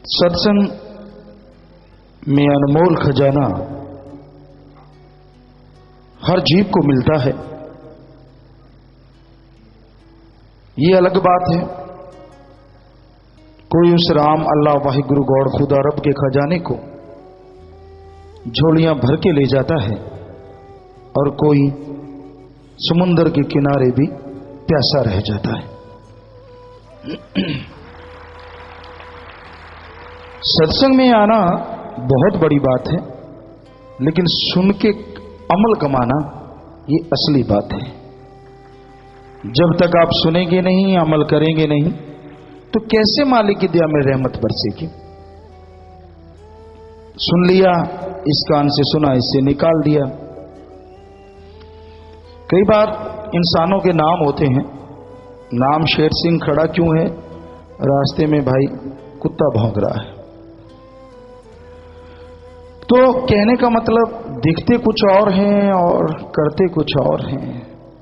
सत्संग में अनमोल खजाना हर जीव को मिलता है। ये अलग बात है, कोई उस राम अल्लाह वाहिगुरु गॉड खुदा रब के खजाने को झोलियां भर के ले जाता है और कोई समुंदर के किनारे भी प्यासा रह जाता है। सत्संग में आना बहुत बड़ी बात है, लेकिन सुन के अमल कमाना ये असली बात है। जब तक आप सुनेंगे नहीं, अमल करेंगे नहीं, तो कैसे मालिक की दया में रहमत बरसेगी। सुन लिया, इस कान से सुना, इससे निकाल दिया। कई बार इंसानों के नाम होते हैं, नाम शेर सिंह खड़ा क्यों है, रास्ते में भाई कुत्ता भौंक रहा है। तो कहने का मतलब दिखते कुछ और हैं और करते कुछ और हैं।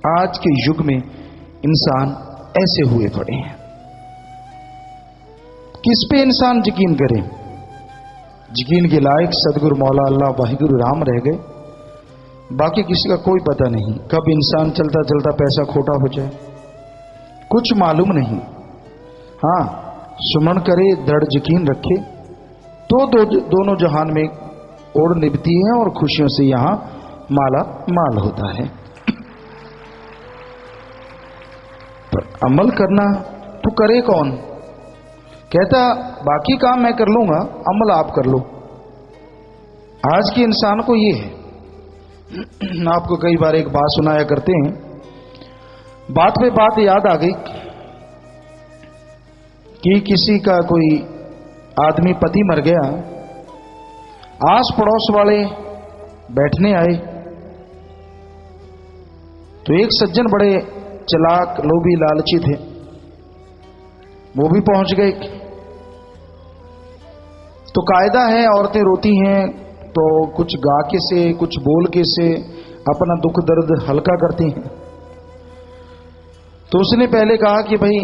आज के युग में इंसान ऐसे हुए पड़े हैं। किस पे इंसान यकीन करे? यकीन के लायक सदगुरु मौला अल्लाह वाहिगुरु राम रह गए, बाकी किसी का कोई पता नहीं। कब इंसान चलता चलता पैसा खोटा हो जाए कुछ मालूम नहीं। हां, सुमन करे, दृढ़ यकीन रखे तो दोनों जहान में ओढ़ निभती है और खुशियों से यहां माला माल होता है। पर अमल करना तो करे कौन? कहता बाकी काम मैं कर लूंगा, अमल आप कर लो। आज के इंसान को ये है। आपको कई बार एक बात सुनाया करते हैं, बात पे बात याद आ गई कि किसी का कोई आदमी पति मर गया, आस पड़ोस वाले बैठने आए तो एक सज्जन बड़े चालाक, लोभी, लालची थे, वो भी पहुंच गए। तो कायदा है, औरतें रोती हैं तो कुछ गा के से, कुछ बोल के से अपना दुख दर्द हल्का करती हैं। तो उसने पहले कहा कि भाई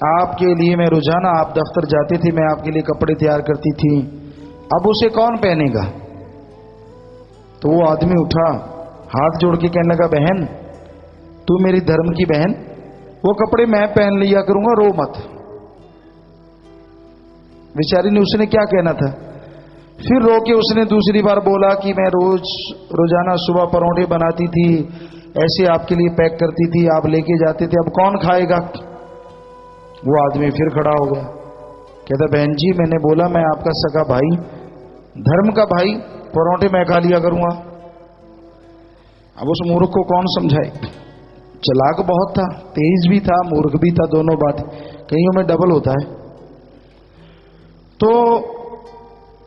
आपके लिए मैं रोजाना, आप दफ्तर जाते थे, मैं आपके लिए कपड़े तैयार करती थी, अब उसे कौन पहनेगा? तो वो आदमी उठा, हाथ जोड़ के कहने लगा, बहन तू मेरी धर्म की बहन, वो कपड़े मैं पहन लिया करूंगा, रो मत। बेचारी ने, उसने क्या कहना था। फिर रो के उसने दूसरी बार बोला कि मैं रोजाना सुबह परोठे बनाती थी, ऐसे आपके लिए पैक करती थी, आप लेके जाते थे, अब कौन खाएगा? वो आदमी फिर खड़ा हो गया, कहता बहन जी मैंने बोला मैं आपका सगा भाई, धर्म का भाई, परोठे मैं खा लिया करूंगा। अब उस मूर्ख को कौन समझाए? चालाक बहुत था, तेज भी था, मूर्ख भी था, दोनों बात कईयों में डबल होता है। तो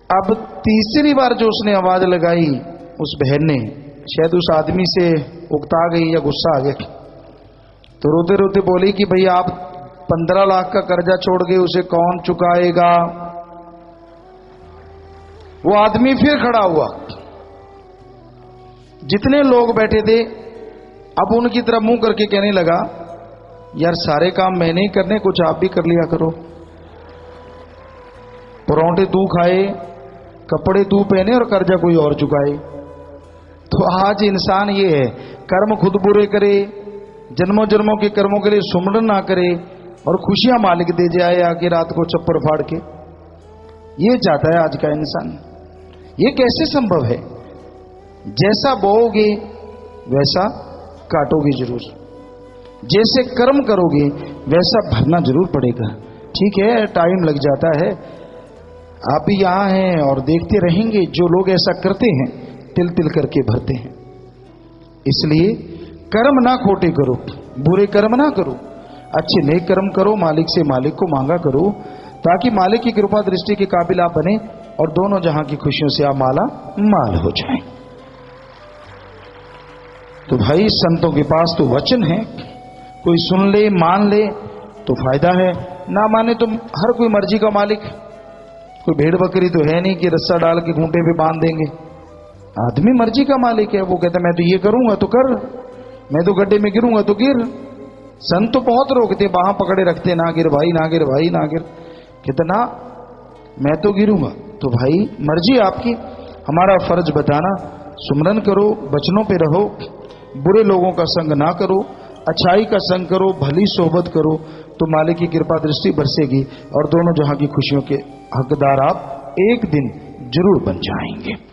अब तीसरी बार जो उसने आवाज लगाई, उस बहन ने, शायद उस आदमी से उकता गई या गुस्सा आ गया, तो रोते रोते बोली कि भाई आप 15 लाख का कर्जा छोड़ गए, उसे कौन चुकाएगा? वो आदमी फिर खड़ा हुआ, जितने लोग बैठे थे अब उनकी तरफ मुंह करके कहने लगा, यार सारे काम मैंने ही करने, कुछ आप भी कर लिया करो। परोठे तू खाए, कपड़े तू पहने और कर्जा कोई और चुकाए। तो आज इंसान ये है, कर्म खुद बुरे करे, जन्मों जन्मों के कर्मों के लिए सुमरन ना करे और खुशियां मालिक दे जाए आके रात को चप्पर फाड़ के। ये चाहता है आज का इंसान। ये कैसे संभव है? जैसा बोओगे वैसा काटोगे जरूर, जैसे कर्म करोगे वैसा भरना जरूर पड़ेगा। ठीक है, टाइम लग जाता है, आप भी यहां हैं और देखते रहेंगे जो लोग ऐसा करते हैं, तिल तिल करके भरते हैं। इसलिए कर्म ना खोटे करो, बुरे कर्म ना करो, अच्छे नेक कर्म करो, मालिक से मालिक को मांगा करो, ताकि मालिक की कृपा दृष्टि के काबिल आप बने और दोनों जहां की खुशियों से आप माला माल हो जाएं। तो भाई संतों के पास तो वचन है, कोई सुन ले मान ले तो फायदा है, ना माने तो हर कोई मर्जी का मालिक। कोई भेड़ बकरी तो है नहीं कि रस्सा डाल के खूंटे पे बांध देंगे। आदमी मर्जी का मालिक है, वो कहता मैं तो ये करूंगा तो कर, मैं तो गड्ढे में गिरूंगा तो गिर। संत तो बहुत रोकते, बाहां पकड़े रखते, ना गिर भाई, ना गिर भाई, ना गिर। कितना मैं तो गिरूंगा। तो भाई मर्जी आपकी, हमारा फर्ज बताना। सुमरन करो, बचनों पे रहो, बुरे लोगों का संग ना करो, अच्छाई का संग करो, भली सोहबत करो, तो मालिक की कृपा दृष्टि बरसेगी और दोनों जहां की खुशियों के हकदार आप एक दिन जरूर बन जाएंगे।